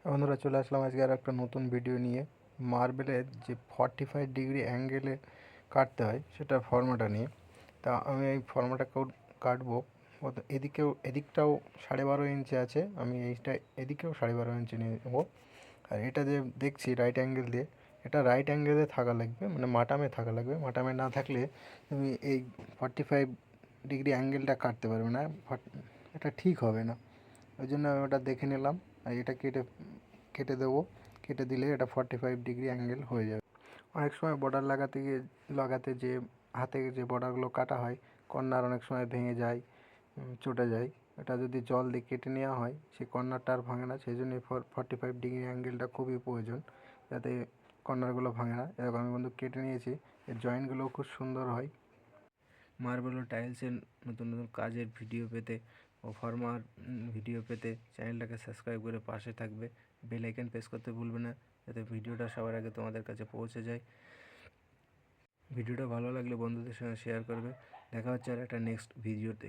বন্ধুরা, চলে আসলাম আজকে আর একটা নতুন ভিডিও নিয়ে। মার্বেলের যে 45 ডিগ্রি অ্যাঙ্গেলে কাটতে হয় সেটা ফর্মাটা নিয়ে। তা আমি এই ফর্মাটা কাটবো। এদিকটাও 12.5 ইঞ্চি আছে, আমি এদিকেও 12.5 ইঞ্চি নিয়ে নেবো। আর এটা যে দেখছি রাইট অ্যাঙ্গেল দিয়ে, এটা রাইট অ্যাঙ্গেলে থাকা লাগবে, মানে মাটামে থাকা লাগবে। মাটামে না থাকলে তুমি এই 45 ডিগ্রি অ্যাঙ্গেলটা কাটতে পারবে না, এটা ঠিক হবে না। ওই জন্য আমি ওটা দেখে নিলাম। আর এটা কেটে দেবো। কেটে দিলে এটা 45 ডিগ্রি অ্যাঙ্গেল হয়ে যাবে। অনেক সময় বর্ডার লাগাতে যে হাতে যে বর্ডারগুলো কাটা হয়, কর্নার অনেক সময় ভেঙে যায়, চটে যায়। এটা যদি জল দিয়ে কেটে নেওয়া হয়, সেই কর্নারটা আর ভাঙে না। সেই জন্য 45 ডিগ্রি অ্যাঙ্গেলটা খুবই প্রয়োজন, যাতে কর্নারগুলো ভাঙে না। এরকম আমি বন্ধু কেটে নিয়েছি। এর জয়েন্টগুলোও খুব সুন্দর হয়। মার্বেল ও টাইলসের নতুন নতুন কাজের ভিডিও পেতে ও ফর্মার ভিডিও পেতে চ্যানেলটাকে সাবস্ক্রাইব করে পাশে থাকবে। বেল আইকন প্রেস করতে ভুলবে না, যাতে ভিডিওটা সবার আগে তোমাদের কাছে পৌঁছে যায়। ভিডিওটা ভালো লাগলে বন্ধুদের সঙ্গে শেয়ার করবে। দেখা হচ্ছে আর একটা নেক্সট ভিডিওতে।